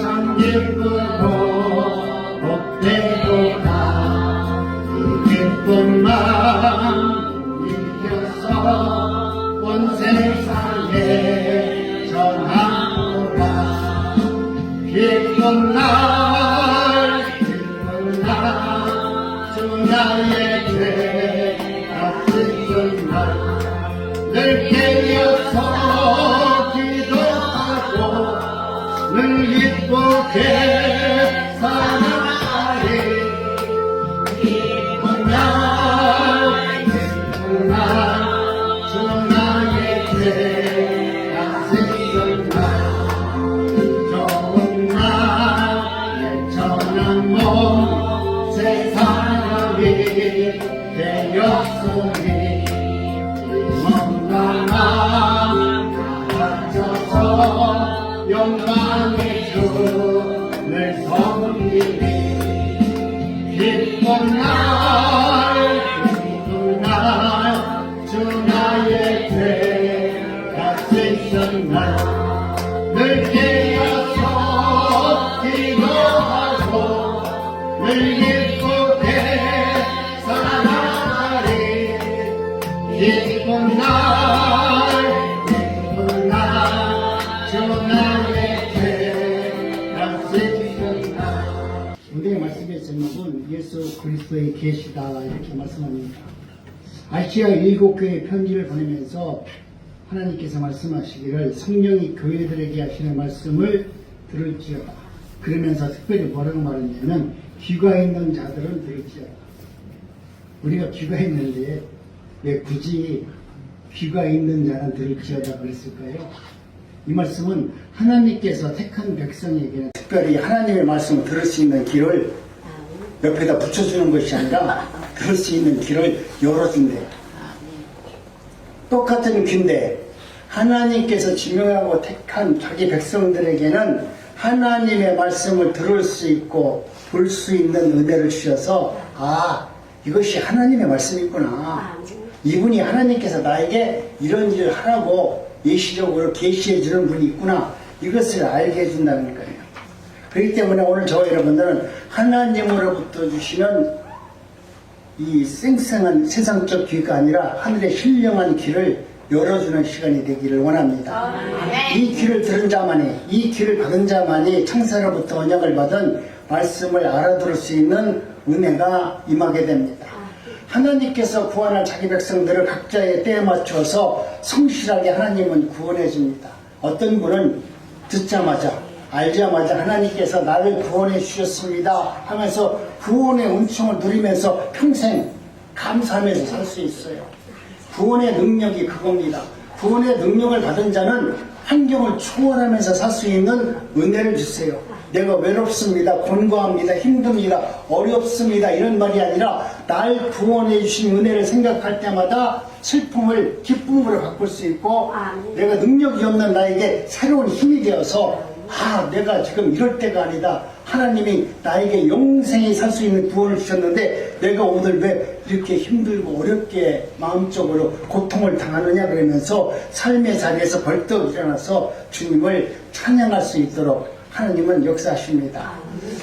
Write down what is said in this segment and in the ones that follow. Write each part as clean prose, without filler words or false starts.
참 기쁘고 복되도다. 이 기쁜 마음 일으켜서 온 세상에 전하노라. 기쁜 날 주 나의 죄가 씻은 날 늘 깨어서 기도하고 늘 기쁘게 살아가리. 기쁜 날 주 나의 죄가 씻은 날 좋은 날 천한 몸 세상이 되었으니 건강한 가져서 영광의 주를 섬기리. 기쁜 날 주 나의 죄가 씻은 날 늘 깨어서 기도하고 늘 기쁘게 살아가리. 기쁜 날 주 나의 죄가 씻은 날. 오늘의 말씀의 제목은 예수 그리스도의 계시다 이렇게 말씀합니다. 아시아 7교회 편지를 보내면서 하나님께서 말씀하시기를 성령이 교회들에게 하시는 말씀을 들을지어다. 그러면서 특별히 뭐라고 말했냐면 귀가 있는 자들은 들을지어다. 우리가 귀가 있는데 왜 굳이 귀가 있는 자는 들을지어다 그랬을까요? 이 말씀은 하나님께서 택한 백성에게는 특별히 하나님의 말씀을 들을 수 있는 길을 옆에다 붙여주는 것이 아니라 들을 수 있는 길을 열어준대요. 똑같은 귀인데 하나님께서 지명하고 택한 자기 백성들에게는 하나님의 말씀을 들을 수 있고 볼 수 있는 은혜를 주셔서 이것이 하나님의 말씀이구나. 이분이 하나님께서 나에게 이런 일을 하라고 예시적으로 계시해 주는 분이 있구나. 이것을 알게 해준다는 거예요. 그렇기 때문에 오늘 저와 여러분들은 하나님으로부터 주시는 이 쌩쌩한 세상적 귀가 아니라 하늘의 신령한 귀를 열어주는 시간이 되기를 원합니다. 이 귀를 들은 자만이, 이 귀를 받은 자만이 창세로부터 언약을 받은 말씀을 알아들을 수 있는 은혜가 임하게 됩니다. 하나님께서 구원할 자기 백성들을 각자의 때에 맞춰서 성실하게 하나님은 구원해 줍니다. 어떤 분은 듣자마자 알자마자 하나님께서 나를 구원해 주셨습니다 하면서 구원의 은총을 누리면서 평생 감사하면서 살 수 있어요. 구원의 능력이 그겁니다. 구원의 능력을 받은 자는 환경을 초월하면서 살 수 있는 은혜를 주세요. 내가 외롭습니다, 곤고합니다, 힘듭니다, 어렵습니다 이런 말이 아니라 날 구원해 주신 은혜를 생각할 때마다 슬픔을 기쁨으로 바꿀 수 있고 내가 능력이 없는 나에게 새로운 힘이 되어서 내가 지금 이럴 때가 아니다. 하나님이 나에게 영생히 살 수 있는 구원을 주셨는데 내가 오늘 왜 이렇게 힘들고 어렵게 마음적으로 고통을 당하느냐 그러면서 삶의 자리에서 벌떡 일어나서 주님을 찬양할 수 있도록 하나님은 역사하십니다.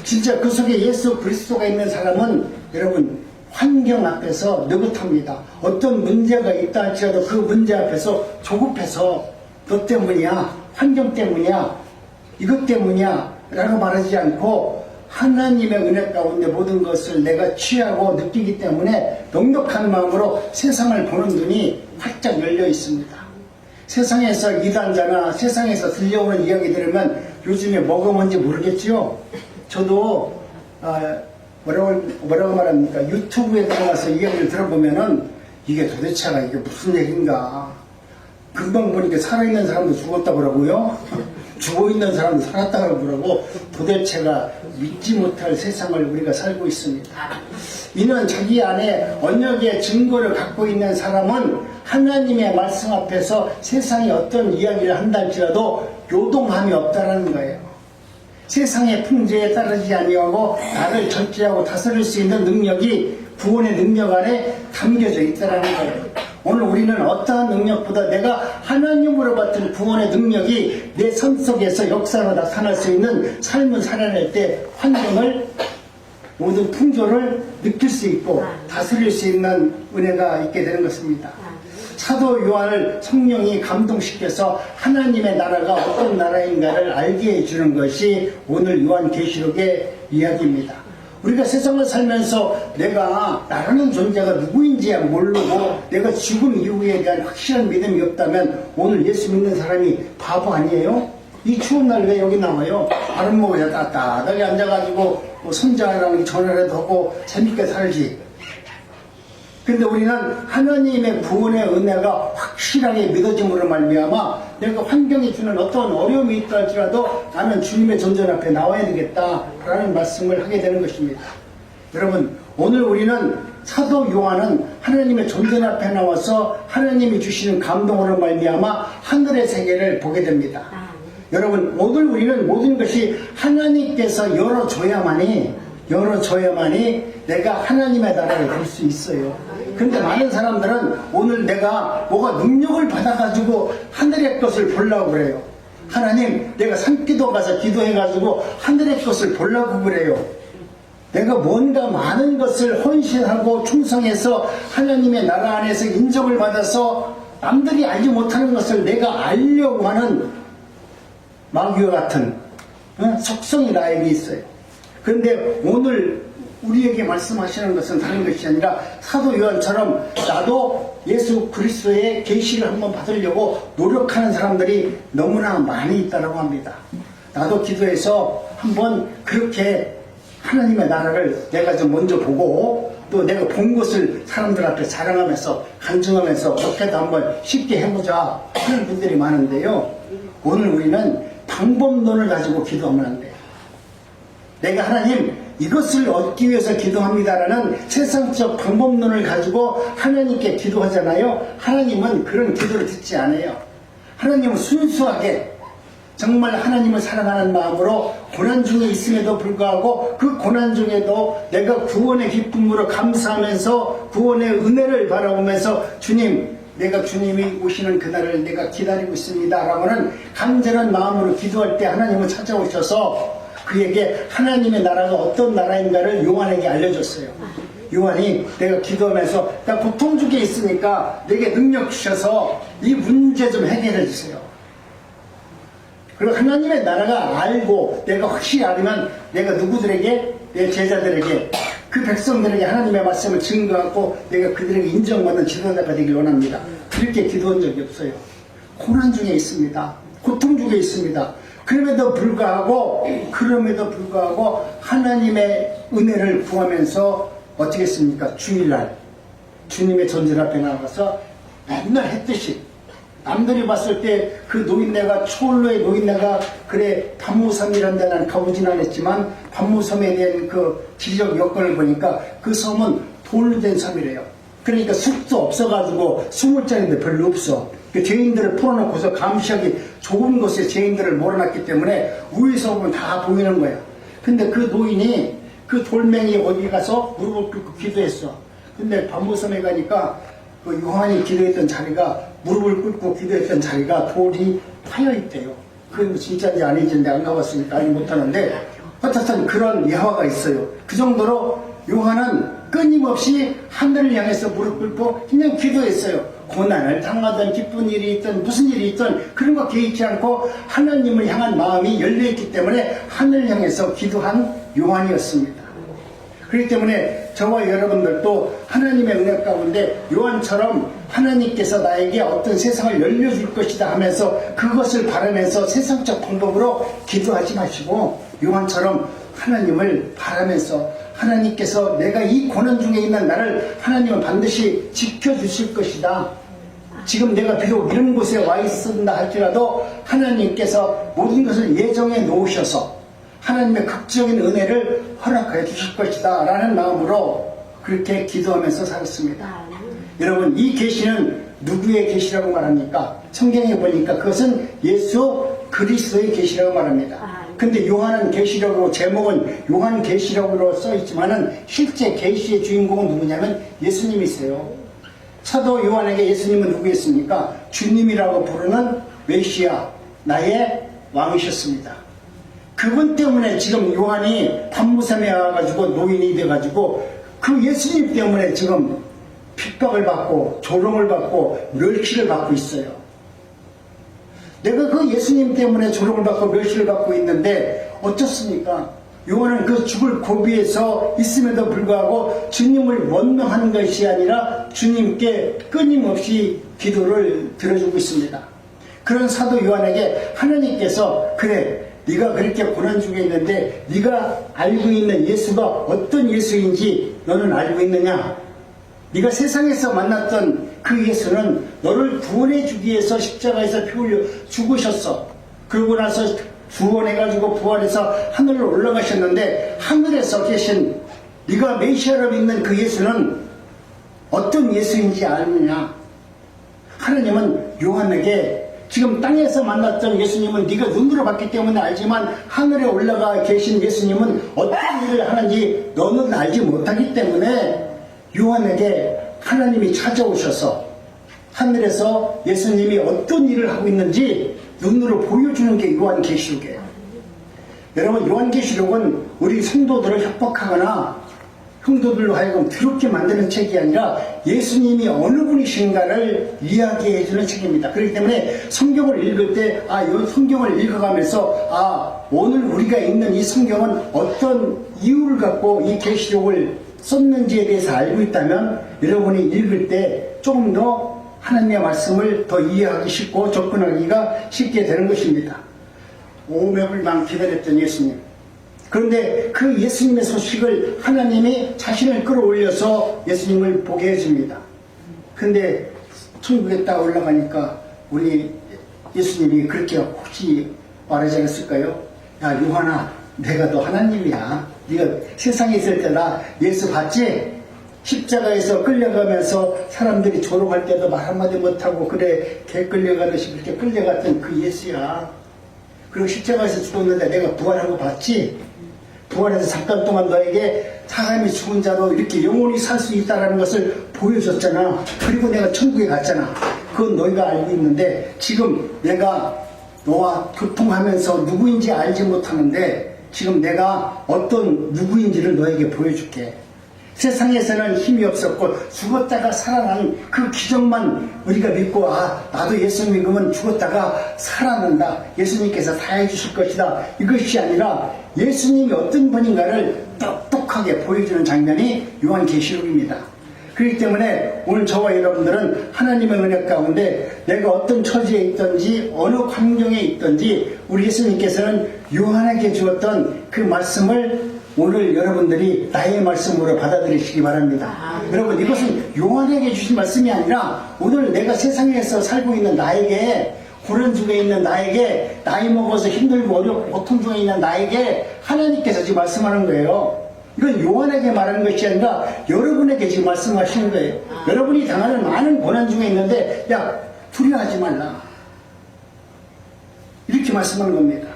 진짜 그 속에 예수 그리스도가 있는 사람은 여러분 환경 앞에서 느긋합니다. 어떤 문제가 있다 할지라도 그 문제 앞에서 조급해서 너 때문이야, 환경 때문이야, 이것 때문이야 라고 말하지 않고 하나님의 은혜 가운데 모든 것을 내가 취하고 느끼기 때문에 넉넉한 마음으로 세상을 보는 눈이 활짝 열려 있습니다. 세상에서 이단자나 세상에서 들려오는 이야기 들으면 요즘에 뭐가 뭔지 모르겠지요. 저도 뭐라고 말합니까? 유튜브에 들어가서 이야기를 들어보면은 이게 도대체가 이게 무슨 얘기인가. 금방 보니까 살아있는 사람도 죽었다고 그러고요. 죽어있는 사람도 살았다고 그러고 도대체가 믿지 못할 세상을 우리가 살고 있습니다. 이는 자기 안에 언약의 증거를 갖고 있는 사람은 하나님의 말씀 앞에서 세상이 어떤 이야기를 한다 할지라도 요동함이 없다라는 거예요. 세상의 풍조에 따르지 아니하고 나를 절제하고 다스릴 수 있는 능력이 구원의 능력 안에 담겨져 있다라는 거예요. 오늘 우리는 어떠한 능력보다 내가 하나님으로 받은 구원의 능력이 내 삶 속에서 역사가 나타날 수 있는 삶을 살아낼 때 환경을 모든 풍조를 느낄 수 있고 다스릴 수 있는 은혜가 있게 되는 것입니다. 사도 요한을 성령이 감동시켜서 하나님의 나라가 어떤 나라인가를 알게 해주는 것이 오늘 요한계시록의 이야기입니다. 우리가 세상을 살면서 내가 나라는 존재가 누구인지 모르고 내가 죽음 이후에 대한 확실한 믿음이 없다면 오늘 예수 믿는 사람이 바보 아니에요? 이 추운 날 왜 여기 나와요? 아랫목에 따뜻하게 앉아가지고 손자랑 전화라도 하고 재밌게 살지. 근데 우리는 하나님의 구원의 은혜가 확실하게 믿어짐으로 말미암아 내가 환경이 주는 어떤 어려움이 있다 할지라도 나는 주님의 존재 앞에 나와야 되겠다라는 말씀을 하게 되는 것입니다. 여러분, 오늘 우리는 사도 요한은 하나님의 존재 앞에 나와서 하나님이 주시는 감동으로 말미암아 하늘의 세계를 보게 됩니다. 여러분, 오늘 우리는 모든 것이 하나님께서 열어줘야만이 내가 하나님의 나라를 볼 수 있어요. 그런데 많은 사람들은 오늘 내가 뭐가 능력을 받아가지고 하늘의 것을 보려고 그래요. 하나님, 내가 산기도 가서 기도해가지고 하늘의 것을 보려고 그래요. 내가 뭔가 많은 것을 헌신하고 충성해서 하나님의 나라 안에서 인정을 받아서 남들이 알지 못하는 것을 내가 알려고 하는 마귀와 같은 속성이 나에게 있어요. 그런데 오늘 우리에게 말씀하시는 것은 다른 것이 아니라 사도 요한처럼 나도 예수 그리스도의 계시를 한번 받으려고 노력하는 사람들이 너무나 많이 있다고 합니다. 나도 기도해서 한번 그렇게 하나님의 나라를 내가 좀 먼저 보고 또 내가 본 것을 사람들 앞에 자랑하면서 간증하면서 어떻게든 한번 쉽게 해보자 하는 분들이 많은데요. 오늘 우리는 방법론을 가지고 기도하면 안 돼요. 내가 하나님 이것을 얻기 위해서 기도합니다라는 세상적 방법론을 가지고 하나님께 기도하잖아요. 하나님은 그런 기도를 듣지 않아요. 하나님은 순수하게 정말 하나님을 사랑하는 마음으로 고난 중에 있음에도 불구하고 그 고난 중에도 내가 구원의 기쁨으로 감사하면서 구원의 은혜를 바라보면서 주님, 내가 주님이 오시는 그날을 내가 기다리고 있습니다 라고는 간절한 마음으로 기도할 때 하나님은 찾아오셔서 그에게 하나님의 나라가 어떤 나라인가를 요한에게 알려줬어요. 요한이 내가 기도하면서 나 고통 중에 있으니까 내게 능력 주셔서 이 문제 좀 해결해 주세요. 그리고 하나님의 나라가 알고 내가 확실히 알으면 내가 누구들에게, 내 제자들에게, 그 백성들에게 하나님의 말씀을 증거하고 내가 그들에게 인정받는 지도자가 되길 원합니다. 그렇게 기도한 적이 없어요. 고난 중에 있습니다. 고통 중에 있습니다. 그럼에도 불구하고 하나님의 은혜를 구하면서 어떻게 했습니까? 주일날 주님의 존재 앞에 나가서 맨날 했듯이 남들이 봤을 때 그 노인네가 초월로의 노인네가 그래 반무섬이라는 데 난 가보진 않았지만 반무섬에 대한 그 지리적 여건을 보니까 그 섬은 돌로 된 섬이래요. 그러니까 숲도 없어가지고 숨을 자리인데 별로 없어. 그 죄인들을 풀어놓고서 감시하기 좁은 곳에 죄인들을 몰아놨기 때문에 위에서 보면 다 보이는 거야. 근데 그 노인이 그 돌멩이에 어디 가서 무릎을 꿇고 기도했어. 근데 반무섬에 가니까 그 요한이 기도했던 자리가 무릎을 꿇고 기도했던 자리가 돌이 파여있대요. 그건 진짜인지 아닌지 안 가봤으니까 알지 못하는데 어쨌든 그런 예화가 있어요. 그 정도로 요한은 끊임없이 하늘을 향해서 무릎 꿇고 그냥 기도했어요. 고난을 당하든 기쁜 일이 있든 무슨 일이 있든 그런 거 개의치 않고 하나님을 향한 마음이 열려있기 때문에 하늘을 향해서 기도한 요한이었습니다. 그렇기 때문에 저와 여러분들도 하나님의 은혜 가운데 요한처럼 하나님께서 나에게 어떤 세상을 열려줄 것이다 하면서 그것을 바라면서 세상적 방법으로 기도하지 마시고 요한처럼 하나님을 바라면서 하나님께서 내가 이 고난 중에 있는 나를 하나님은 반드시 지켜주실 것이다. 지금 내가 비록 이런 곳에 와 있습니다 할지라도 하나님께서 모든 것을 예정해 놓으셔서 하나님의 극적인 은혜를 허락해 주실 것이다 라는 마음으로 그렇게 기도하면서 살았습니다. 여러분, 이 계시는 누구의 계시라고 말합니까? 성경에 보니까 그것은 예수 그리스도의 계시라고 말합니다. 근데 요한은 계시록으로 제목은 요한 계시록으로 써 있지만은 실제 계시의 주인공은 누구냐면 예수님이세요. 사도 요한에게 예수님은 누구였습니까? 주님이라고 부르는 메시아, 나의 왕이셨습니다. 그분 때문에 지금 요한이 밤무섬에 와가지고 노인이 돼가지고 그 예수님 때문에 지금 핍박을 받고 조롱을 받고 멸시를 받고 있어요. 내가 그 예수님 때문에 조롱을 받고 멸시를 받고 있는데 어떻습니까? 요한은 그 죽을 고비에서 있음에도 불구하고 주님을 원망하는 것이 아니라 주님께 끊임없이 기도를 들어주고 있습니다. 그런 사도 요한에게 하나님께서 그래 네가 그렇게 고난 중에 있는데 네가 알고 있는 예수가 어떤 예수인지 너는 알고 있느냐? 네가 세상에서 만났던 그 예수는 너를 구원해 주기 위해서 십자가에서 피 흘려 죽으셨어. 그러고 나서 구원해가지고 부활해서 하늘로 올라가셨는데 하늘에서 계신 네가 메시아로 믿는 그 예수는 어떤 예수인지 아느냐? 하나님은 요한에게 지금 땅에서 만났던 예수님은 네가 눈으로 봤기 때문에 알지만 하늘에 올라가 계신 예수님은 어떤 일을 하는지 너는 알지 못하기 때문에 요한에게 하나님이 찾아오셔서 하늘에서 예수님이 어떤 일을 하고 있는지 눈으로 보여주는 게 요한계시록이에요. 여러분, 요한계시록은 우리 성도들을 협박하거나 성도들로 하여금 더럽게 만드는 책이 아니라 예수님이 어느 분이신가를 이야기해주는 책입니다. 그렇기 때문에 성경을 읽을 때 이 성경을 읽어가면서 오늘 우리가 읽는 이 성경은 어떤 이유를 갖고 이 계시록을 썼는지에 대해서 알고 있다면 여러분이 읽을 때 조금 더 하나님의 말씀을 더 이해하기 쉽고 접근하기가 쉽게 되는 것입니다. 오매불망 기다렸던 예수님. 그런데 그 예수님의 소식을 하나님이 자신을 끌어올려서 예수님을 보게 해줍니다. 근데 천국에 딱 올라가니까 우리 예수님이 그렇게 혹시 말하지 않았을까요? 야 요한아, 내가 너 하나님이야. 네가 세상에 있을 때 나 예수 봤지? 십자가에서 끌려가면서 사람들이 조롱할 때도 말 한마디 못하고 그래 개 끌려가듯이 그렇게 끌려갔던 그 예수야. 그리고 십자가에서 죽었는데 내가 부활한 거 봤지? 부활해서 잠깐 동안 너에게 사람이 죽은 자도 이렇게 영원히 살 수 있다는 것을 보여줬잖아. 그리고 내가 천국에 갔잖아. 그건 너희가 알고 있는데 지금 내가 너와 교통하면서 누구인지 알지 못하는데 지금 내가 어떤 누구인지를 너에게 보여줄게. 세상에서는 힘이 없었고 죽었다가 살아난 그 기적만 우리가 믿고 나도 예수 믿으면 죽었다가 살아난다. 예수님께서 다 해주실 것이다. 이것이 아니라 예수님이 어떤 분인가를 똑똑하게 보여주는 장면이 요한계시록입니다. 그렇기 때문에 오늘 저와 여러분들은 하나님의 은혜 가운데 내가 어떤 처지에 있든지 어느 환경에 있든지 우리 예수님께서는 요한에게 주었던 그 말씀을 오늘 여러분들이 나의 말씀으로 받아들이시기 바랍니다. 여러분, 이것은 요한에게 주신 말씀이 아니라 오늘 내가 세상에서 살고 있는 나에게, 고난 중에 있는 나에게, 나이 먹어서 힘들고 어렵고 고통 중에 있는 나에게 하나님께서 지금 말씀하는 거예요. 이건 요한에게 말하는 것이 아니라 여러분에게 지금 말씀하시는 거예요. 여러분이 당하는 많은 고난 중에 있는데 야, 두려워하지 말라. 이렇게 말씀하는 겁니다.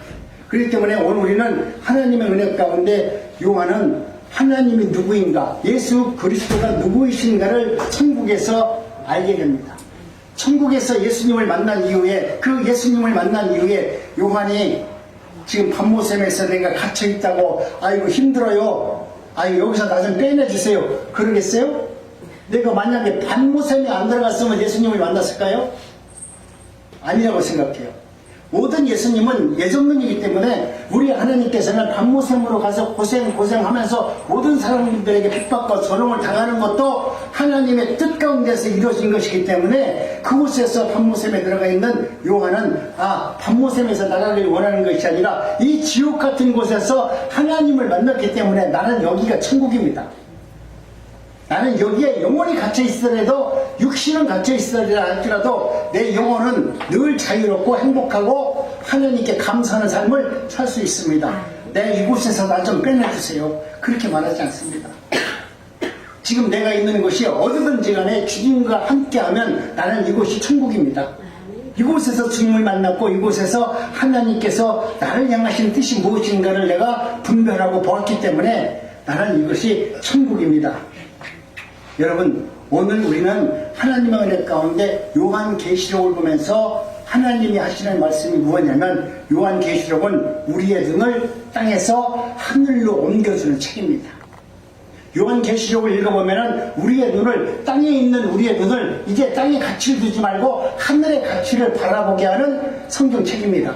그렇기 때문에 오늘 우리는 하나님의 은혜 가운데 요한은 하나님이 누구인가, 예수 그리스도가 누구이신가를 천국에서 알게 됩니다. 천국에서 예수님을 만난 이후에, 그 예수님을 만난 이후에 요한이 지금 밤모섬에서 내가 갇혀있다고 아이고 힘들어요, 여기서 나 좀 빼내주세요 그러겠어요? 내가 만약에 밤모섬에 안 들어갔으면 예수님을 만났을까요? 아니라고 생각해요. 모든 예수님은 예정론이기 때문에 우리 하나님께서는 밤모섬으로 가서 고생하면서 모든 사람들에게 핍박과 조롱을 당하는 것도 하나님의 뜻 가운데서 이루어진 것이기 때문에 그곳에서 밤모섬에 들어가 있는 요한은 밤모섬에서 나가길 원하는 것이 아니라 이 지옥 같은 곳에서 하나님을 만났기 때문에 나는 여기가 천국입니다. 나는 여기에 영혼이 갇혀 있으더라도, 육신은 갇혀 있으더라 할지라도 내 영혼은 늘 자유롭고 행복하고 하나님께 감사하는 삶을 살 수 있습니다. 내 이곳에서 나 좀 빼내주세요 그렇게 말하지 않습니다. 지금 내가 있는 곳이 어디든지 간에 주님과 함께하면 나는 이곳이 천국입니다. 이곳에서 주님을 만났고 이곳에서 하나님께서 나를 향하신 뜻이 무엇인가를 내가 분별하고 보았기 때문에 나는 이것이 천국입니다. 여러분, 오늘 우리는 하나님의 은혜 가운데 요한계시록을 보면서 하나님이 하시는 말씀이 무엇냐면, 요한계시록은 우리의 눈을 땅에서 하늘로 옮겨주는 책입니다. 요한계시록을 읽어보면 우리의 눈을, 땅에 있는 우리의 눈을 이제 땅에 가치를 두지 말고 하늘의 가치를 바라보게 하는 성경책입니다.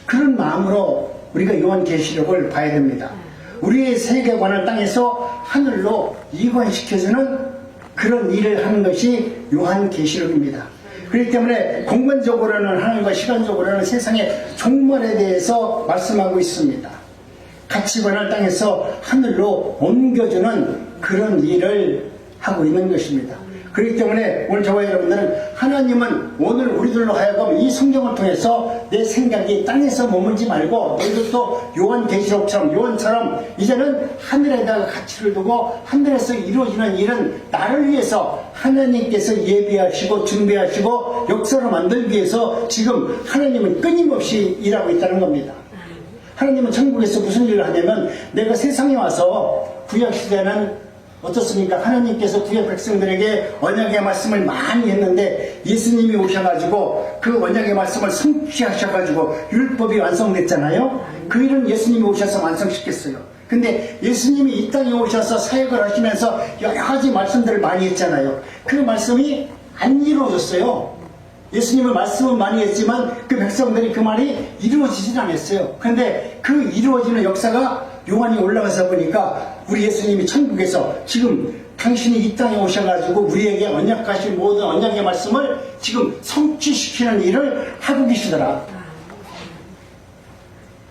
그런 마음으로 우리가 요한계시록을 봐야 됩니다. 우리의 세계관을 땅에서 하늘로 이관시켜주는 그런 일을 하는 것이 요한계시록입니다. 그렇기 때문에 공간적으로는 하늘과 시간적으로는 세상의 종말에 대해서 말씀하고 있습니다. 가치관을 땅에서 하늘로 옮겨주는 그런 일을 하고 있는 것입니다. 그렇기 때문에 오늘 저와 여러분들은 하나님은 오늘 우리들로 하여금 이 성경을 통해서 내 생각이 땅에서 머물지 말고 너희들도 요한계시록처럼, 요한처럼 이제는 하늘에다가 가치를 두고 하늘에서 이루어지는 일은 나를 위해서 하나님께서 예비하시고 준비하시고 역사로 만들기 위해서 지금 하나님은 끊임없이 일하고 있다는 겁니다. 하나님은 천국에서 무슨 일을 하냐면, 내가 세상에 와서 구약시대는 어떻습니까? 하나님께서 구약 백성들에게 언약의 말씀을 많이 했는데 예수님이 오셔가지고 그 언약의 말씀을 성취하셔가지고 율법이 완성됐잖아요. 그 일은 예수님이 오셔서 완성시켰어요. 근데 예수님이 이 땅에 오셔서 사역을 하시면서 여러 가지 말씀들을 많이 했잖아요. 그 말씀이 안 이루어졌어요. 예수님은 말씀은 많이 했지만 그 백성들이 그 말이 이루어지진 않았어요. 그런데 그 이루어지는 역사가 요한이 올라가서 보니까 우리 예수님이 천국에서 지금 당신이 이 땅에 오셔가지고 우리에게 언약하신 모든 언약의 말씀을 지금 성취시키는 일을 하고 계시더라.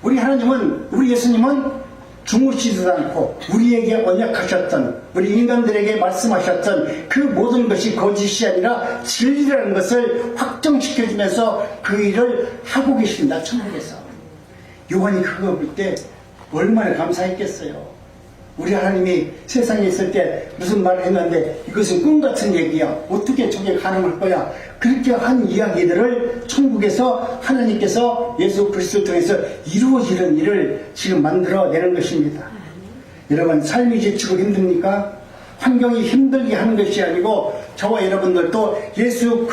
우리 하나님은, 우리 예수님은 주무시지도 않고 우리에게 언약하셨던, 우리 인간들에게 말씀하셨던 그 모든 것이 거짓이 아니라 진리라는 것을 확정시켜주면서 그 일을 하고 계십니다. 천국에서. 요한이 그거 볼 때 얼마나 감사했겠어요. 우리 하나님이 세상에 있을 때 무슨 말을 했는데 이것은 꿈같은 얘기야, 어떻게 저게 가능할 거야, 그렇게 한 이야기들을 천국에서 하나님께서 예수 그리스도를 통해서 이루어지는 일을 지금 만들어내는 것입니다. 여러분, 삶이 지치고 힘듭니까? 환경이 힘들게 하는 것이 아니고 저와 여러분들도 예수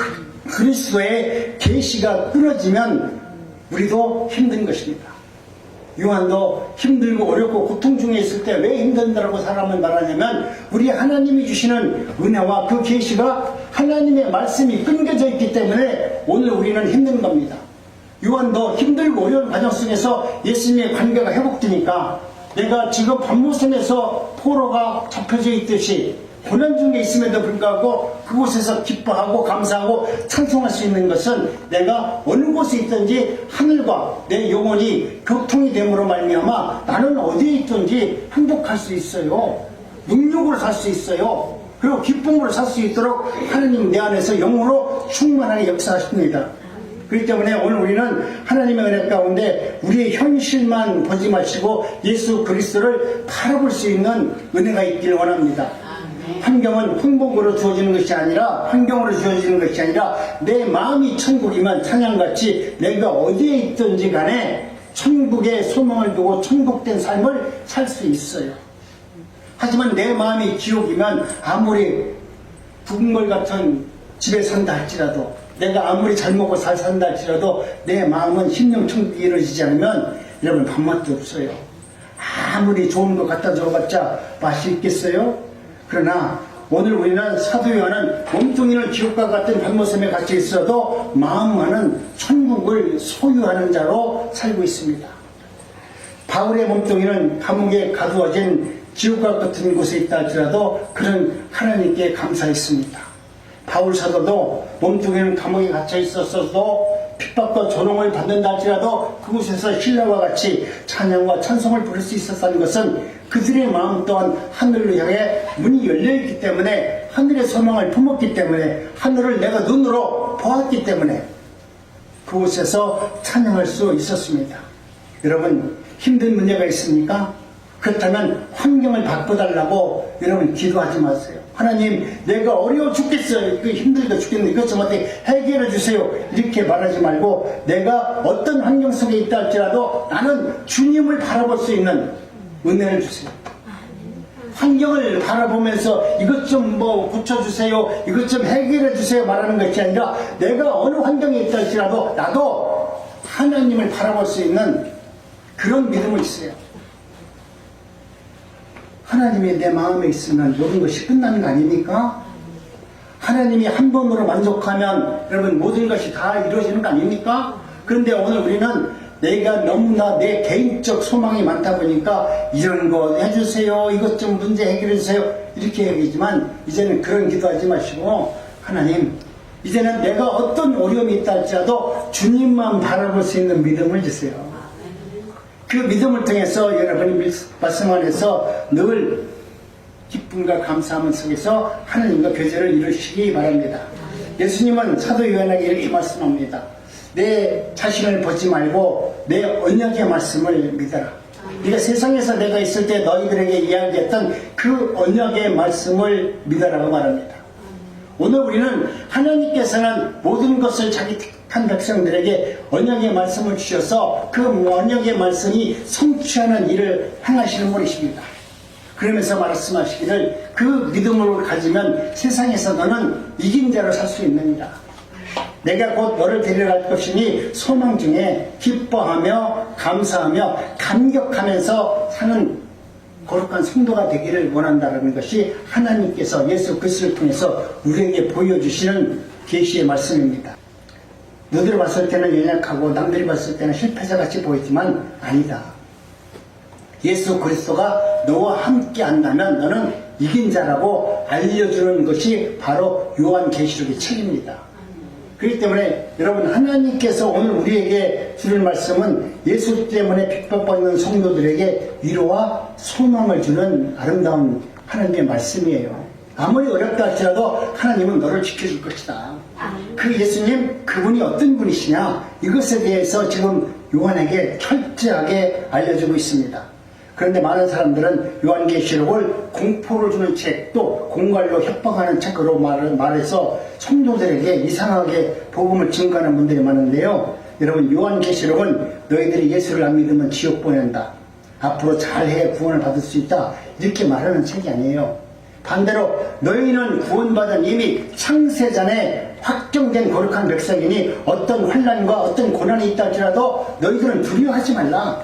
그리스도의 계시가 끊어지면 우리도 힘든 것입니다. 요한도 힘들고 어렵고 고통 중에 있을 때 왜 힘든다라고 사람은 말하냐면, 우리 하나님이 주시는 은혜와 그 계시가 하나님의 말씀이 끊겨져 있기 때문에 오늘 우리는 힘든 겁니다. 요한도 힘들고 어려운 과정 속에서 예수님의 관계가 회복되니까, 내가 지금 밤모섬에서 포로가 잡혀져 있듯이 고난 중에 있음에도 불구하고 그곳에서 기뻐하고 감사하고 찬송할 수 있는 것은 내가 어느 곳에 있든지 하늘과 내 영혼이 교통이 됨으로 말미암아 나는 어디에 있든지 행복할 수 있어요. 능력으로 살 수 있어요. 그리고 기쁨으로 살 수 있도록 하나님 내 안에서 영으로 충만하게 역사하십니다. 그렇기 때문에 오늘 우리는 하나님의 은혜 가운데 우리의 현실만 보지 마시고 예수 그리스도를 바라볼 수 있는 은혜가 있기를 원합니다. 환경은 풍복으로 주어지는 것이 아니라, 환경으로 주어지는 것이 아니라 내 마음이 천국이면 찬양같이 내가 어디에 있든지 간에 천국에 소망을 두고 천국된 삶을 살 수 있어요. 하지만 내 마음이 지옥이면 아무리 북물 같은 집에 산다 할지라도, 내가 아무리 잘 먹고 잘 산다 할지라도 내 마음은 심령 천국이 이루어지지 않으면 여러분 밥맛도 없어요. 아무리 좋은 거 갖다 줘봤자 맛이 있겠어요? 그러나 오늘 우리는 사도 요한은 몸뚱이는 지옥과 같은 밤모섬에 갇혀 있어도 마음만은 천국을 소유하는 자로 살고 있습니다. 바울의 몸뚱이는 감옥에 가두어진 지옥과 같은 곳에 있다 할지라도 그는 하나님께 감사했습니다. 바울 사도도 몸뚱이는 감옥에 갇혀 있었어도 핍박과 조롱을 받는다 할지라도 그곳에서 신뢰와 같이 찬양과 찬송을 부를 수 있었다는 것은 그들의 마음 또한 하늘로 향해 문이 열려있기 때문에, 하늘의 소망을 품었기 때문에, 하늘을 내가 눈으로 보았기 때문에 그곳에서 찬양할 수 있었습니다. 여러분, 힘든 문제가 있습니까? 그렇다면 환경을 바꿔달라고 여러분 기도하지 마세요. 하나님, 내가 어려워 죽겠어요. 힘들게 죽겠는데 이것 좀 어떻게 해결해 주세요. 이렇게 말하지 말고, 내가 어떤 환경 속에 있다 할지라도 나는 주님을 바라볼 수 있는 은혜를 주세요. 환경을 바라보면서 이것 좀 뭐 고쳐주세요, 이것 좀 해결해 주세요 말하는 것이 아니라 내가 어느 환경에 있다 할지라도 나도 하나님을 바라볼 수 있는 그런 믿음을 있어요. 하나님이 내 마음에 있으면 모든 것이 끝나는 거 아닙니까? 하나님이 한 번으로 만족하면 여러분 모든 것이 다 이루어지는 거 아닙니까? 그런데 오늘 우리는 내가 너무나 내 개인적 소망이 많다 보니까 이런 거 해주세요, 이것 좀 문제 해결해 주세요 이렇게 얘기하지만 이제는 그런 기도하지 마시고 하나님 이제는 내가 어떤 어려움이 있다 할지라도 주님만 바라볼 수 있는 믿음을 주세요. 그 믿음을 통해서 여러분이 말씀 안에서 늘 기쁨과 감사함 속에서 하나님과 교제를 이루시기 바랍니다. 예수님은 사도 요한에게 이렇게 말씀합니다. 내 자신을 보지 말고 내 언약의 말씀을 믿어라. 네가 세상에서 내가 있을 때 너희들에게 이야기했던 그 언약의 말씀을 믿어라고 말합니다. 오늘 우리는 하나님께서는 모든 것을 자기 택한 백성들에게 언약의 말씀을 주셔서 그 언약의 말씀이 성취하는 일을 행하시는 분이십니다. 그러면서 말씀하시기를 그 믿음을 가지면 세상에서 너는 이긴 자로 살 수 있느니라. 내가 곧 너를 데려갈 것이니 소망 중에 기뻐하며 감사하며 감격하면서 사는 거룩한 성도가 되기를 원한다는 것이 하나님께서 예수 그리스도를 통해서 우리에게 보여주시는 계시의 말씀입니다. 너희들이 봤을 때는 연약하고 남들이 봤을 때는 실패자같이 보이지만 아니다. 예수 그리스도가 너와 함께 한다면 너는 이긴 자라고 알려주는 것이 바로 요한계시록의 책입니다. 그렇기 때문에 여러분 하나님께서 오늘 우리에게 주는 말씀은 예수 때문에 핍박받는 성도들에게 위로와 소망을 주는 아름다운 하나님의 말씀이에요. 아무리 어렵다 할지라도 하나님은 너를 지켜줄 것이다. 그 예수님 그분이 어떤 분이시냐 이것에 대해서 지금 요한에게 철저하게 알려주고 있습니다. 그런데 많은 사람들은 요한계시록을 공포를 주는 책, 또 공갈로 협박하는 책으로 말해서 성도들에게 이상하게 복음을 증거하는 분들이 많은데요. 여러분 요한계시록은 너희들이 예수를 안 믿으면 지옥 보낸다, 앞으로 잘해 구원을 받을 수 있다 이렇게 말하는 책이 아니에요. 반대로 너희는 구원받은 이미 창세전에 확정된 거룩한 백성이니 어떤 환난과 어떤 고난이 있다 할지라도 너희들은 두려워하지 말라.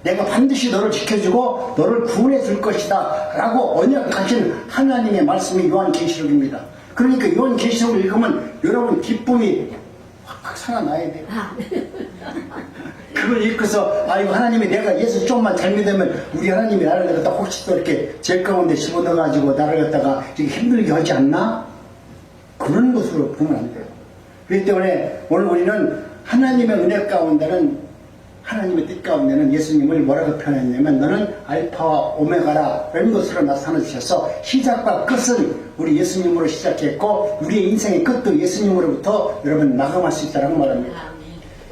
내가 반드시 너를 지켜주고 너를 구원해 줄 것이다 라고 언약하신 하나님의 말씀이 요한계시록입니다. 그러니까 요한계시록을 읽으면 여러분 기쁨이 확 살아나야 돼요. 그걸 읽고서 아이고 하나님이 내가 예수 좀만 잘 믿으면 우리 하나님이 나를 갖다 혹시 또 이렇게 죄 가운데 집어넣어가지고 나를 갖다가 이렇게 힘들게 하지 않나? 그런 것으로 보면 안 돼요. 그렇기 때문에 오늘 우리는 하나님의 은혜 가운데는 하나님의 뜻 가운데는 예수님을 뭐라고 표현했냐면 너는 알파와 오메가라 라는 것으로 나타내주셔서 시작과 끝은 우리 예수님으로 시작했고 우리의 인생의 끝도 예수님으로부터 여러분 마감할 수 있다고 말합니다.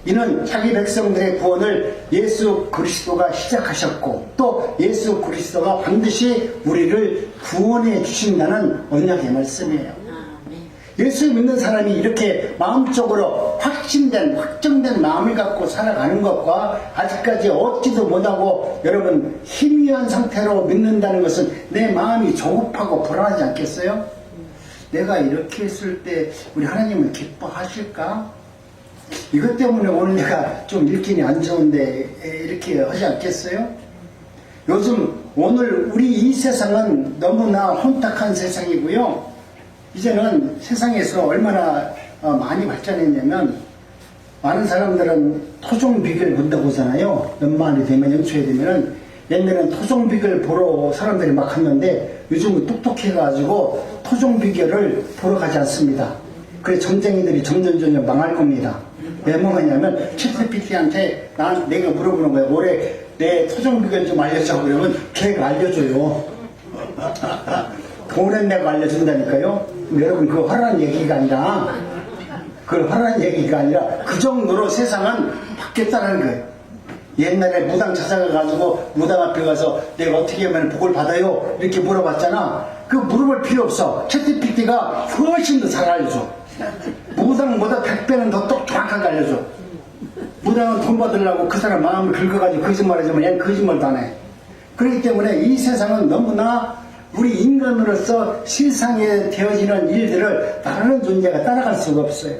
이는 자기 백성들의 구원을 예수 그리스도가 시작하셨고 또 예수 그리스도가 반드시 우리를 구원해 주신다는 언약의 말씀이에요. 예수 믿는 사람이 이렇게 마음적으로 확정된 마음을 갖고 살아가는 것과 아직까지 얻지도 못하고 여러분 희미한 상태로 믿는다는 것은 내 마음이 조급하고 불안하지 않겠어요? 내가 이렇게 했을 때 우리 하나님은 기뻐하실까? 이것 때문에 오늘 내가 좀 일기니 안 좋은데 이렇게 하지 않겠어요? 요즘 오늘 우리 이 세상은 너무나 혼탁한 세상이고요. 이제는 세상에서 얼마나 많이 발전했냐면 많은 사람들은 토종비결 본다고 하잖아요. 연말이 되면 연초에 되면은 옛날에는 토종비결 보러 사람들이 막 갔는데 요즘은 똑똑해가지고 토종비결을 보러 가지 않습니다. 그래서 전쟁이들이 점점 망할 겁니다. 왜 망하냐면 챗GPT한테 내가 물어보는 거예요. 올해 내 토종비결 좀 알려줘 그러면 걔가 알려줘요. 돈은 내가 알려준다니까요. 여러분 그거 화려한 얘기가 아니라 그 정도로 세상은 바뀌었다는 거예요. 옛날에 무당 찾아가가지고 무당 앞에 가서 내가 어떻게 하면 복을 받아요 이렇게 물어봤잖아. 그 물어볼 필요 없어. 챗GPT가 훨씬 더 잘 알려줘. 무당보다 100배는 더 정확하게 알려줘. 무당은 돈 받으려고 그 사람 마음을 긁어가지고 거짓말하지만 얘는 거짓말도 안 해. 그렇기 때문에 이 세상은 너무나 우리 인간으로서 세상에 되어지는 일들을 다른 존재가 따라갈 수가 없어요.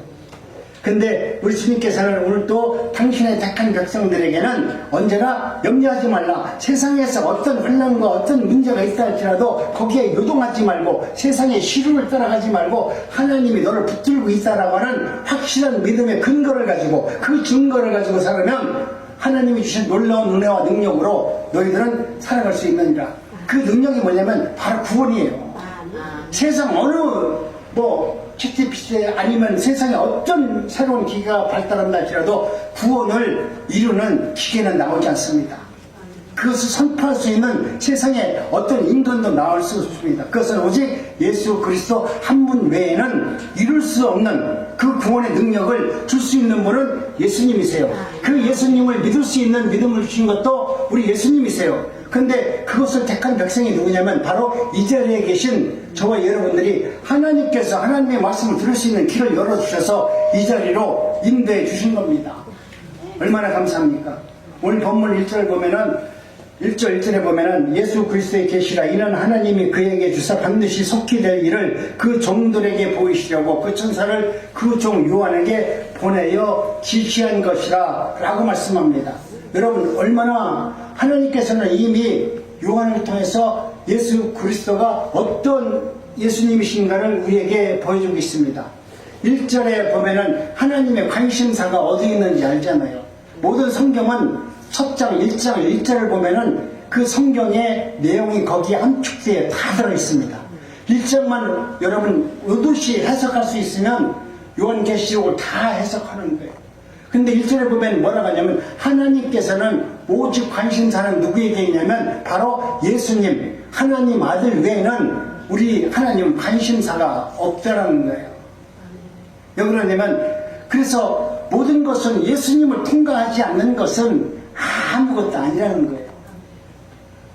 근데 우리 주님께서는 오늘 또 당신의 택한 백성들에게는 언제나 염려하지 말라. 세상에서 어떤 환난과 어떤 문제가 있다 할지라도 거기에 요동하지 말고 세상의 시류를 따라가지 말고 하나님이 너를 붙들고 있다라고 하는 확실한 믿음의 근거를 가지고 그 증거를 가지고 살아면 하나님이 주신 놀라운 은혜와 능력으로 너희들은 살아갈 수 있느니라. 그 능력이 뭐냐면 바로 구원이에요. 세상 어느 챗GPT 아니면 세상에 어떤 새로운 기계가 발달한다 할지라도 구원을 이루는 기계는 나오지 않습니다. 그것을 선포할 수 있는 세상에 어떤 인간도 나올 수 없습니다. 그것은 오직 예수 그리스도 한 분 외에는 이룰 수 없는 그 구원의 능력을 줄 수 있는 분은 예수님이세요. 그 예수님을 믿을 수 있는 믿음을 주신 것도 우리 예수님이세요. 근데 그것을 택한 백성이 누구냐면 바로 이 자리에 계신 저와 여러분들이 하나님께서 하나님의 말씀을 들을 수 있는 길을 열어주셔서 이 자리로 인도해 주신 겁니다. 얼마나 감사합니까? 오늘 본문 1절 보면은 1절 1절에 보면은 예수 그리스도의 계시라 이는 하나님이 그에게 주사 반드시 속히 될 일을 그 종들에게 보이시려고 그 천사를 그 종 요한에게 보내어 지시한 것이라 라고 말씀합니다. 여러분 얼마나 하나님께서는 이미 요한을 통해서 예수 그리스도가 어떤 예수님이신가를 우리에게 보여주고 있습니다. 1절에 보면은 하나님의 관심사가 어디 있는지 알잖아요. 모든 성경은 첫 장 1장 1절을 보면은 그 성경의 내용이 거기에 함축되어 다 들어있습니다. 1장만 여러분 의도시 해석할 수 있으면 요한계시록을 다 해석하는 거예요. 근데 1절에 보면 뭐라고 하냐면 하나님께서는 오직 관심사는 누구에게 있냐면 바로 예수님 하나님 아들 외에는 우리 하나님 관심사가 없다라는 거예요. 왜 그러냐면 그래서 모든 것은 예수님을 통과하지 않는 것은 아무것도 아니라는 거예요.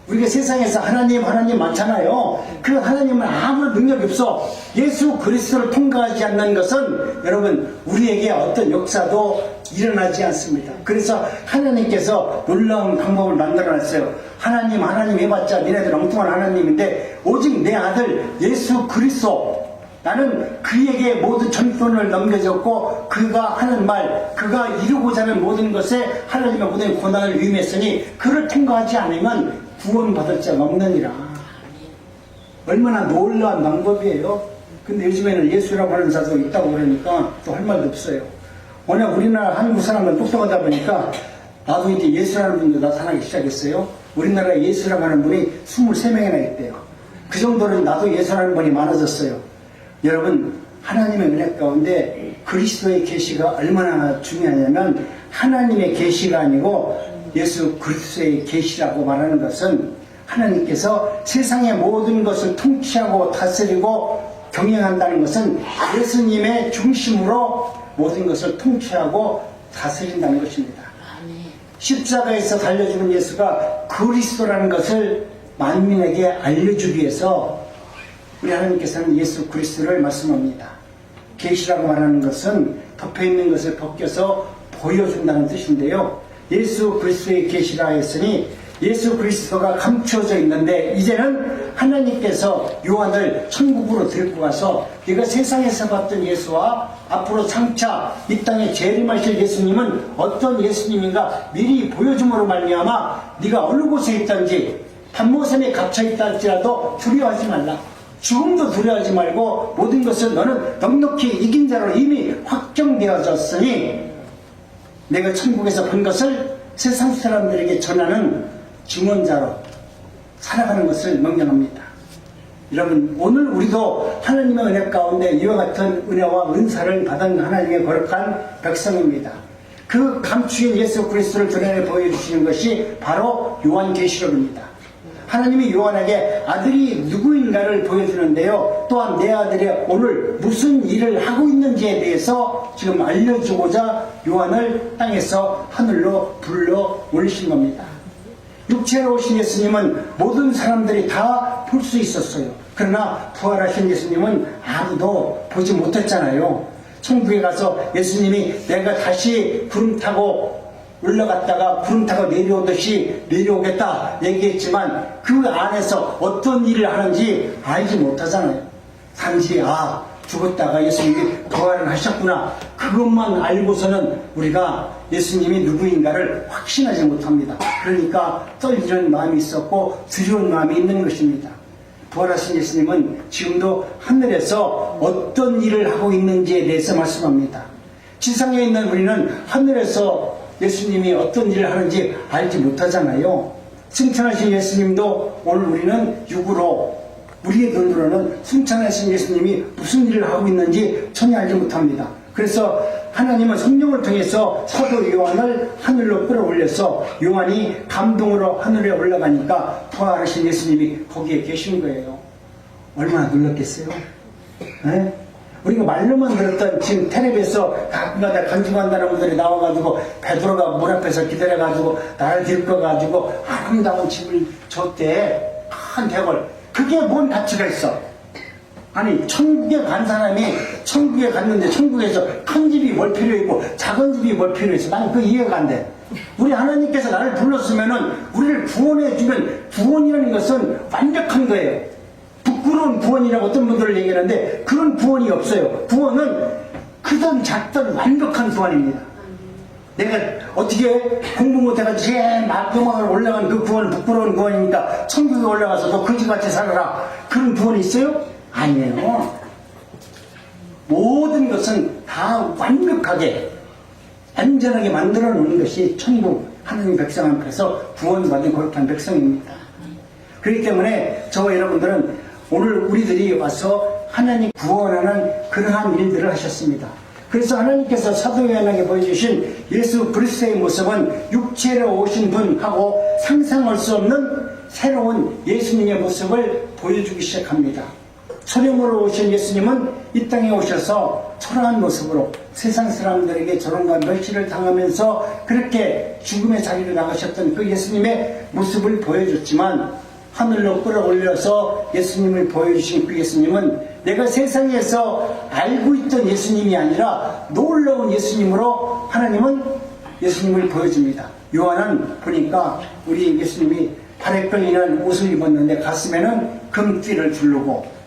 우리가 세상에서 하나님 많잖아요. 그 하나님은 아무 능력이 없어. 예수 그리스도를 통과하지 않는 것은 여러분 우리에게 어떤 역사도 일어나지 않습니다. 그래서 하나님께서 놀라운 방법을 만들어놨어요. 하나님 해봤자 니네들 엉뚱한 하나님인데 오직 내 아들 예수 그리스도 나는 그에게 모든 전권을 넘겨줬고 그가 하는 말 그가 이루고자 하는 모든 것에 하나님의 모든 고난을 위임했으니 그를 통과하지 않으면 구원받을 자가 없느니라. 얼마나 놀라운 방법이에요. 근데 요즘에는 예수라고 하는 자도 있다고 그러니까 또 할 말도 없어요. 워낙 우리나라 한국 사람은 똑똑하다 보니까 나도 이제 예수라는 분도 나타나기 시작했어요. 우리나라에 예수라고 하는 분이 23명이나 있대요. 그 정도는 나도 예수라는 분이 많아졌어요. 여러분 하나님의 은혜 가운데 그리스도의 계시가 얼마나 중요하냐면 하나님의 계시가 아니고 예수 그리스도의 계시라고 말하는 것은 하나님께서 세상의 모든 것을 통치하고 다스리고 경영한다는 것은 예수님의 중심으로 모든 것을 통치하고 다스린다는 것입니다. 십자가에서 달려 죽은 예수가 그리스도라는 것을 만민에게 알려주기 위해서 우리 하나님께서는 예수 그리스도를 말씀합니다. 계시라고 말하는 것은 덮여있는 것을 벗겨서 보여준다는 뜻인데요. 예수 그리스도의 계시라 했으니 예수 그리스도가 감추어져 있는데 이제는 하나님께서 요한을 천국으로 데리고 가서 네가 세상에서 봤던 예수와 앞으로 장차 이 땅에 재림하실 예수님은 어떤 예수님인가 미리 보여줌으로 말미암아 네가 어느 곳에 있든지 단모섬에 갇혀있다 할지라도 두려워하지 말라. 죽음도 두려워하지 말고 모든 것을 너는 넉넉히 이긴 자로 이미 확정되어졌으니 내가 천국에서 본 것을 세상 사람들에게 전하는 증언자로 살아가는 것을 명령합니다. 여러분 오늘 우리도 하나님의 은혜 가운데 이와 같은 은혜와 은사를 받은 하나님의 거룩한 백성입니다. 그 감추인 예수 그리스도를 드러내 보여주시는 것이 바로 요한계시록입니다. 하나님이 요한에게 아들이 누구인가를 보여주는데요. 또한 내 아들이 오늘 무슨 일을 하고 있는지에 대해서 지금 알려주고자 요한을 땅에서 하늘로 불러 올리신 겁니다. 육체로 오신 예수님은 모든 사람들이 다 볼 수 있었어요. 그러나 부활하신 예수님은 아무도 보지 못했잖아요. 천국에 가서 예수님이 내가 다시 구름 타고 올라갔다가 구름 타고 내려오듯이 내려오겠다 얘기했지만 그 안에서 어떤 일을 하는지 알지 못하잖아요. 단지 죽었다가 예수님이 부활을 하셨구나 그것만 알고서는 우리가 예수님이 누구인가를 확신하지 못합니다. 그러니까 떨리는 마음이 있었고 두려운 마음이 있는 것입니다. 부활하신 예수님은 지금도 하늘에서 어떤 일을 하고 있는지에 대해서 말씀합니다. 지상에 있는 우리는 하늘에서 예수님이 어떤 일을 하는지 알지 못하잖아요. 승천하신 예수님도 오늘 우리는 육으로 우리의 눈으로는 승천하신 예수님이 무슨 일을 하고 있는지 전혀 알지 못합니다. 그래서 하나님은 성령을 통해서 사도 요한을 하늘로 끌어올려서 요한이 감동으로 하늘에 올라가니까 부활하신 예수님이 거기에 계신 거예요. 얼마나 놀랐겠어요? 네? 우리가 말로만 들었던 지금 텔레비에서 가끔가다 간증한다는 분들이 나와가지고 베드로가 문 앞에서 기다려가지고 나를 들거가지고 아름다운 집을 줬대. 큰 대궐. 그게 뭔 가치가 있어? 아니 천국에 간 사람이 천국에 갔는데 천국에서 큰 집이 뭘 필요 있고 작은 집이 뭘 필요 있어? 난 그 이해가 안 돼. 우리 하나님께서 나를 불렀으면은 우리를 구원해 주면 구원이라는 것은 완벽한 거예요. 부끄러운 구원이라고 어떤 분들을 얘기하는데 그런 구원이 없어요. 구원은 크든 작든 완벽한 구원입니다. 내가 어떻게 공부 못해가지고 제일 마지막으로 올라간 그 구원은 부끄러운 구원입니까? 천국에 올라가서 너 거지같이 살아라 그런 구원이 있어요? 아니에요. 모든 것은 다 완벽하게 안전하게 만들어 놓은 것이 천국 하나님 백성 앞에서 구원받은 거룩한 백성입니다. 그렇기 때문에 저와 여러분들은 오늘 우리들이 와서 하나님 구원하는 그러한 일들을 하셨습니다. 그래서 하나님께서 사도 요한에게 보여주신 예수 그리스도의 모습은 육체로 오신 분하고 상상할 수 없는 새로운 예수님의 모습을 보여주기 시작합니다. 소령으로 오신 예수님은 이 땅에 오셔서 초라한 모습으로 세상 사람들에게 조롱과 멸시를 당하면서 그렇게 죽음의 자리로 나가셨던 그 예수님의 모습을 보여줬지만 하늘로 끌어올려서 예수님을 보여주신 그 예수님은 내가 세상에서 알고 있던 예수님이 아니라 놀라운 예수님으로 하나님은 예수님을 보여줍니다. 요한은 보니까 우리 예수님이 발에 끌리는 옷을 입었는데 가슴에는 금띠를 두르고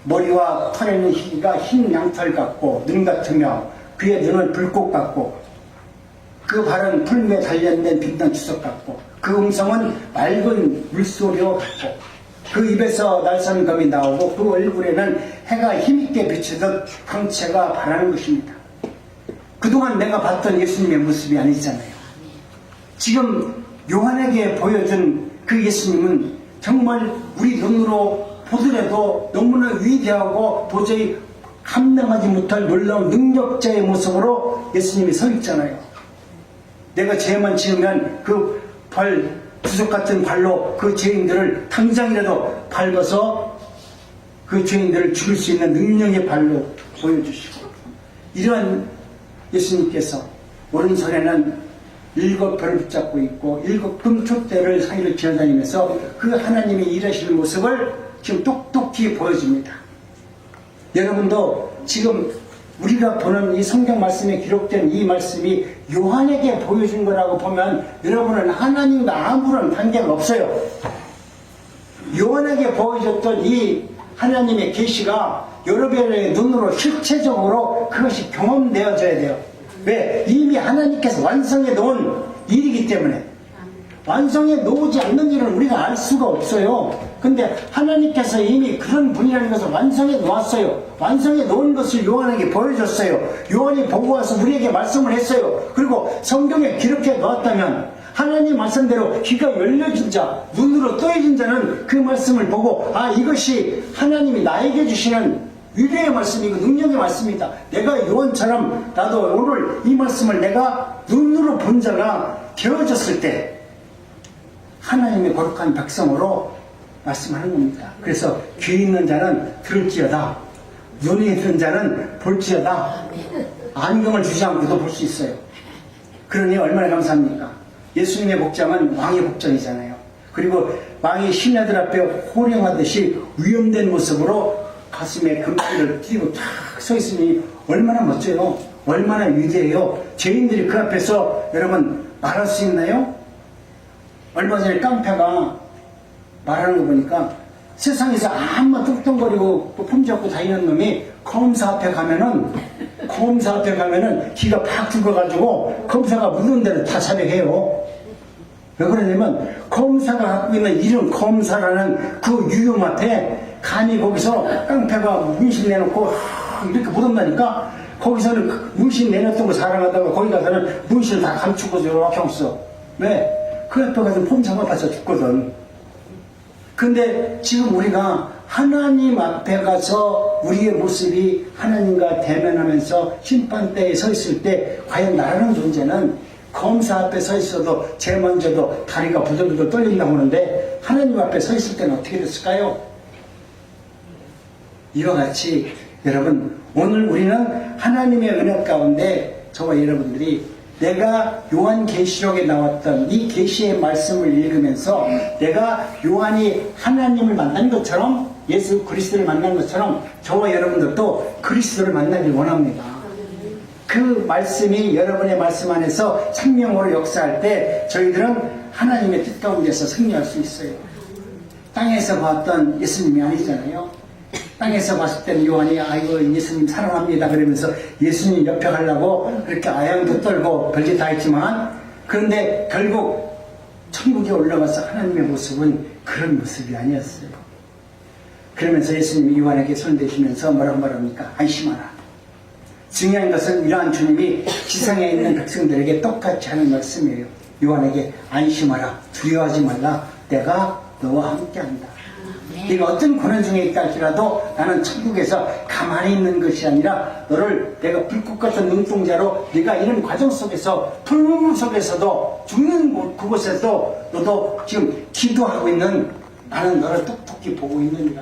머리와 털에는 희가 흰 양털 같고 눈 같으며 그의 눈은 불꽃 같고 그 발은 풀무에 단련된 빛난 주석 같고 그 음성은 맑은 물소리와 같고 그 입에서 날선 검이 나오고 그 얼굴에는 해가 힘있게 비치듯 광채가 반하는 것입니다. 그동안 내가 봤던 예수님의 모습이 아니잖아요. 지금 요한에게 보여준 그 예수님은 정말 우리 눈으로 보더라도 너무나 위대하고 도저히 감당하지 못할 놀라운 능력자의 모습으로 예수님이 서 있잖아요. 내가 죄만 지으면 그 주석 같은 발로 그 죄인들을 당장이라도 밟아서 그 죄인들을 죽일 수 있는 능력의 발로 보여주시고 이러한 예수님께서 오른손에는 7별을 붙잡고 있고 7 금촛대를 사이를 지나다니면서 그 하나님의 일하시는 모습을 지금 똑똑히 보여줍니다. 여러분도 지금 우리가 보는 이 성경 말씀에 기록된 이 말씀이 요한에게 보여준 거라고 보면 여러분은 하나님과 아무런 관계가 없어요. 요한에게 보여줬던 이 하나님의 계시가 여러분의 눈으로 실체적으로 그것이 경험되어져야 돼요. 왜? 이미 하나님께서 완성해 놓은 일이기 때문에. 완성해 놓지 않는 일은 우리가 알 수가 없어요. 근데 하나님께서 이미 그런 분이라는 것을 완성해 놓았어요. 완성해 놓은 것을 요한에게 보여줬어요. 요한이 보고 와서 우리에게 말씀을 했어요. 그리고 성경에 기록해 놓았다면 하나님 말씀대로 귀가 열려진 자, 눈으로 떠해진 자는 그 말씀을 보고 이것이 하나님이 나에게 주시는 위대의 말씀이고 능력의 말씀이다. 내가 요한처럼 나도 오늘 이 말씀을 내가 눈으로 본 자가 되어졌을 때 하나님의 거룩한 백성으로 말씀하는 겁니다. 그래서 귀 있는 자는 들을지어다, 눈이 있는 자는 볼지어다. 안경을 주지 않고도 볼 수 있어요. 그러니 얼마나 감사합니까? 예수님의 복장은 왕의 복장이잖아요. 그리고 왕이 신하들 앞에 호령하듯이 위엄된 모습으로 가슴에 금띠를 띠고 탁 서 있으니 얼마나 멋져요. 얼마나 위대해요. 죄인들이 그 앞에서 여러분 말할 수 있나요? 얼마 전에 깡패가 말하는 거 보니까 세상에서 아무만 뚱뚱거리고 품잡고 다니는 놈이 검사 앞에 가면은 기가 팍 죽어가지고 검사가 묻은 데를 다 자백해요. 왜 그러냐면 검사가 갖고 있는 이름 검사라는 그 유형 앞에 감히 거기서 깡패가 문신 내놓고 이렇게 묻었다니까 거기서는 문신 내놨던 거 자랑하다가 거기 가서는 문신을 다 감추고 이렇게 없어. 왜? 그 앞에 가서 폼 잡아봐서 죽거든. 근데 지금 우리가 하나님 앞에 가서 우리의 모습이 하나님과 대면하면서 심판대에 서 있을 때 과연 나라는 존재는 검사 앞에 서 있어도 제일 먼저도 다리가 부들부들 떨린다고 하는데 하나님 앞에 서 있을 때는 어떻게 됐을까요? 이와 같이 여러분 오늘 우리는 하나님의 은혜 가운데 저와 여러분들이 내가 요한계시록에 나왔던 이 계시의 말씀을 읽으면서 내가 요한이 하나님을 만난 것처럼 예수 그리스도를 만난 것처럼 저와 여러분들도 그리스도를 만나길 원합니다. 그 말씀이 여러분의 말씀 안에서 생명으로 역사할 때 저희들은 하나님의 뜻 가운데서 승리할 수 있어요. 땅에서 봤던 예수님이 아니잖아요. 땅에서 봤을 때는 요한이 아이고 예수님 사랑합니다 그러면서 예수님 옆에 가려고 그렇게 아양도 떨고 별짓 다 했지만 그런데 결국 천국에 올라가서 하나님의 모습은 그런 모습이 아니었어요. 그러면서 예수님이 요한에게 손 대시면서 뭐라고 말합니까? 안심하라. 중요한 것은 이러한 주님이 지상에 있는 백성들에게 똑같이 하는 말씀이에요. 요한에게 안심하라. 두려워하지 말라. 내가 너와 함께한다. 네가 어떤 고난 중에 있다 할지라도 나는 천국에서 가만히 있는 것이 아니라 너를 내가 불꽃 같은 눈동자로 네가 이런 과정 속에서 풀물 속에서도 죽는 그곳에도 너도 지금 기도하고 있는 나는 너를 똑똑히 보고 있느니라.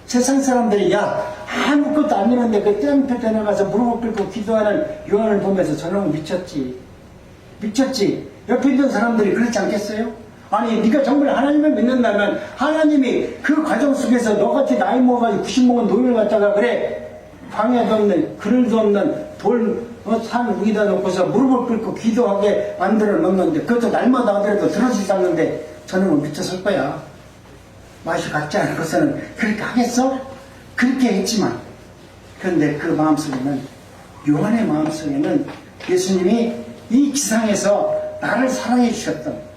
세상 사람들이 야 아무것도 안 이는데 그 땡볕에 나가서 무릎을 꿇고 기도하는 요한을 보면서 저놈은 미쳤지. 옆에 있는 사람들이 그렇지 않겠어요? 아니 네가 정말 하나님을 믿는다면 하나님이 그 과정 속에서 너같이 나이 먹어가지고 90 먹은 노인을 갖다가 그래 광야도 없는 그늘도 없는 산 위에다 놓고서 무릎을 꿇고 기도하게 만들어 놓는데 그것도 날마다 하더라도 들어지지 않는데 저놈은 미쳤을 거야. 맛이 같지 않고서는 그렇게 하겠어? 그렇게 했지만 그런데 그 마음속에는 요한의 마음속에는 예수님이 이 지상에서 나를 사랑해 주셨던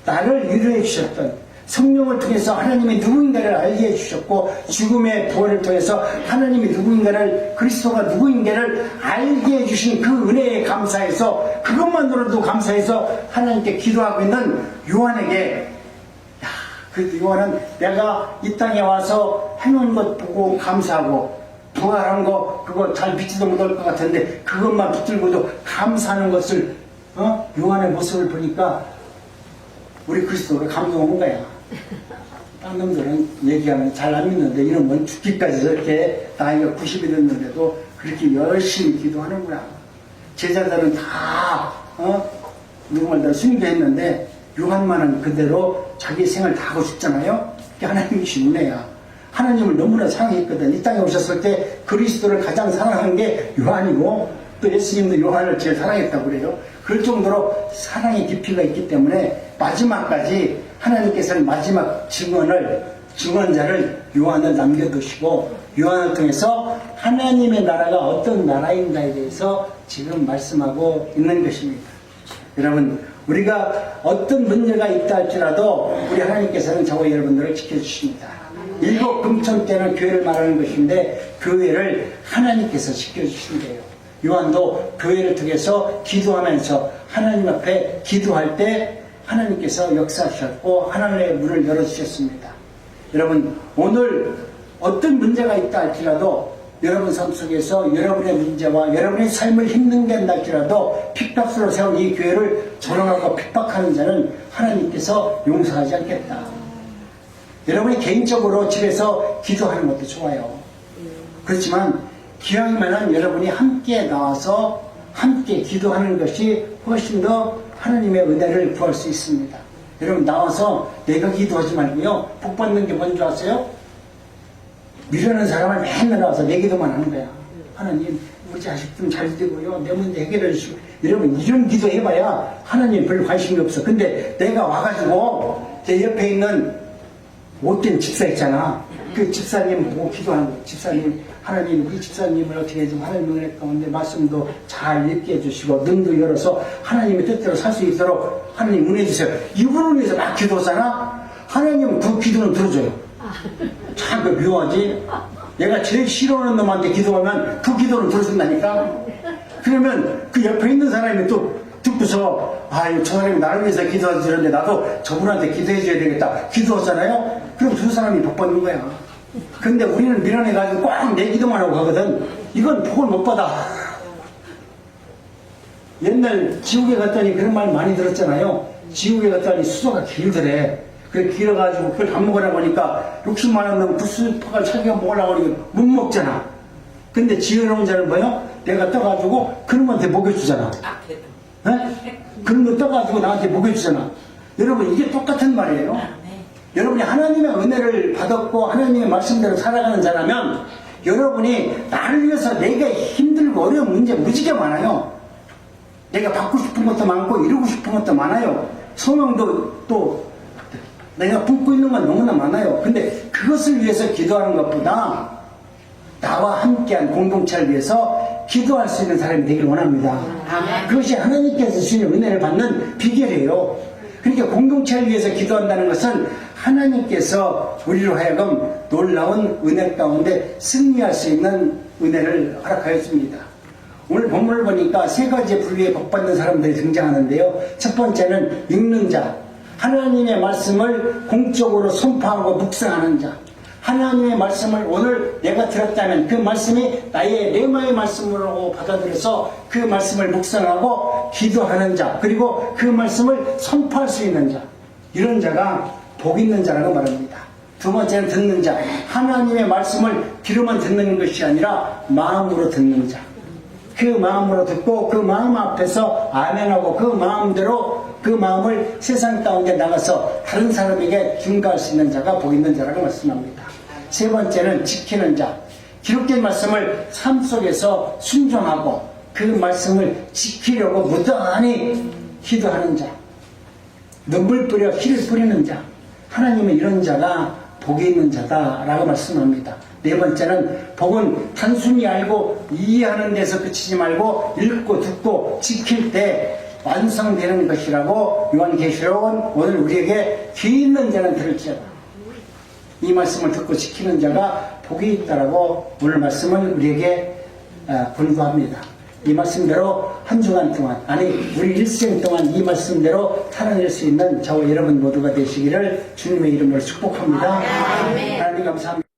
나를 위로해 주셨던 성령을 통해서 하나님이 누구인가를 알게 해주셨고 죽음의 부활을 통해서 하나님이 누구인가를 그리스도가 누구인가를 알게 해주신 그 은혜에 감사해서 그것만으로도 감사해서 하나님께 기도하고 있는 요한에게 그 요한은 내가 이 땅에 와서 해놓은 것 보고 감사하고 부활한 거 그거 잘 믿지도 못할 것 같은데 그것만 붙들고도 감사하는 것을 요한의 모습을 보니까 우리 그리스도가 감동한 거야. 딴 놈들은 얘기하면 잘 안 믿는데 이놈은 죽기까지 저렇게 나이가 90이 됐는데도 그렇게 열심히 기도하는구나. 제자들은 다 누구말 다 숭배했는데 요한만은 그대로 자기 생을 다 하고 싶잖아요. 그게 하나님이신 은혜야. 하나님을 너무나 사랑했거든. 이 땅에 오셨을 때 그리스도를 가장 사랑한 게 요한이고 또 예수님도 요한을 제일 사랑했다고 그래요. 그럴 정도로 사랑의 깊이가 있기 때문에 마지막까지 하나님께서는 마지막 증언자를 요한을 남겨두시고 요한을 통해서 하나님의 나라가 어떤 나라인가에 대해서 지금 말씀하고 있는 것입니다. 여러분 우리가 어떤 문제가 있다 할지라도 우리 하나님께서는 저와 여러분들을 지켜주십니다. 일곱 금천 때는 교회를 말하는 것인데 교회를 하나님께서 지켜주신대요. 요한도 교회를 통해서 기도하면서 하나님 앞에 기도할 때 하나님께서 역사하셨고 하나님의 문을 열어주셨습니다. 여러분 오늘 어떤 문제가 있다 할지라도 여러분 삶 속에서 여러분의 문제와 여러분의 삶을 힘든 게 있다 할지라도 핏값으로 세운 이 교회를 조롱하고 핍박하는 자는 하나님께서 용서하지 않겠다. 여러분이 개인적으로 집에서 기도하는 것도 좋아요. 그렇지만 기왕이면 여러분이 함께 나와서 함께 기도하는 것이 훨씬 더 하나님의 은혜를 구할 수 있습니다. 여러분 나와서 내가 기도하지 말고요. 복 받는 게 뭔지 아세요? 미루는 사람을 맨날 나와서 내 기도만 하는 거야. 하나님 우리 자식 좀 잘 되고요. 내 문제 해결해 주시고. 여러분, 이런 기도 해봐야 하나님 별로 관심이 없어. 근데 내가 와가지고 제 옆에 있는 못된 집사 있잖아. 그 집사님 보고 기도하는 거야. 집사님, 하나님, 우리 집사님을 어떻게 좀 하나님 은혜 가운데 말씀도 잘 읽게 해주시고, 눈도 열어서 하나님의 뜻대로 살 수 있도록 하나님 은혜 주세요. 이분을 위해서 막 기도하잖아? 하나님은 그 기도는 들어줘요. 참, 그 묘하지? 내가 제일 싫어하는 놈한테 기도하면 그 기도는 들어준다니까? 그러면 그 옆에 있는 사람이 또 듣고서, 아유, 저 사람이 나를 위해서 기도해 주는데 나도 저분한테 기도해 줘야 되겠다. 기도하잖아요? 그럼 두 사람이 복 받는 거야. 근데 우리는 밀어내가지고 꽉 내 기도만 하고 가거든. 이건 복을 못 받아. 옛날 지옥에 갔더니 그런 말 많이 들었잖아요. 지옥에 갔더니 수저가 길더래. 그래 길어가지고 그걸 밥 먹으라고 하니까 60만 원 넣으면 부스파가 자기가 먹으려고 하니까 못 먹잖아. 근데 지혜로운 자는 뭐요? 내가 떠가지고 그놈한테 먹여주잖아. 네? 그런 거 떠가지고 나한테 먹여주잖아. 여러분, 이게 똑같은 말이에요. 여러분이 하나님의 은혜를 받았고 하나님의 말씀대로 살아가는 자라면 여러분이 나를 위해서 내가 힘들고 어려운 문제 무지개 많아요. 내가 받고 싶은 것도 많고 이루고 싶은 것도 많아요. 소망도 또 내가 품고 있는 건 너무나 많아요. 근데 그것을 위해서 기도하는 것보다 나와 함께한 공동체를 위해서 기도할 수 있는 사람이 되기를 원합니다. 아멘. 그것이 하나님께서 주시는 은혜를 받는 비결이에요. 그러니까 공동체를 위해서 기도한다는 것은 하나님께서 우리로 하여금 놀라운 은혜 가운데 승리할 수 있는 은혜를 허락하였습니다. 오늘 본문을 보니까 세 가지 분류의 복받는 사람들이 등장하는데요. 첫 번째는 읽는 자, 하나님의 말씀을 공적으로 선포하고 묵상하는 자. 하나님의 말씀을 오늘 내가 들었다면 그 말씀이 나의 레마의 말씀으로 받아들여서 그 말씀을 묵상하고 기도하는 자, 그리고 그 말씀을 선포할 수 있는 자, 이런 자가 복 있는 자라고 말합니다. 두 번째는 듣는 자, 하나님의 말씀을 귀로만 듣는 것이 아니라 마음으로 듣는 자. 그 마음으로 듣고 그 마음 앞에서 아멘하고 그 마음대로 그 마음을 세상 가운데 나가서 다른 사람에게 증가할 수 있는 자가 복 있는 자라고 말씀합니다. 세 번째는 지키는 자, 기록된 말씀을 삶 속에서 순종하고 그 말씀을 지키려고 무던히 기도하는 자, 눈물 뿌려 피를 뿌리는 자, 하나님은 이런 자가 복이 있는 자다라고 말씀합니다. 네 번째는 복은 단순히 알고 이해하는 데서 그치지 말고 읽고 듣고 지킬 때 완성되는 것이라고 요한계시록은 오늘 우리에게 귀 있는 자는 들을지어다. 이 말씀을 듣고 지키는 자가 복이 있다라고 오늘 말씀을 우리에게 권고합니다. 이 말씀대로 한 주간 동안, 아니 우리 일생 동안 이 말씀대로 살아낼 수 있는 저와 여러분 모두가 되시기를 주님의 이름으로 축복합니다. 하나님 감사합니다.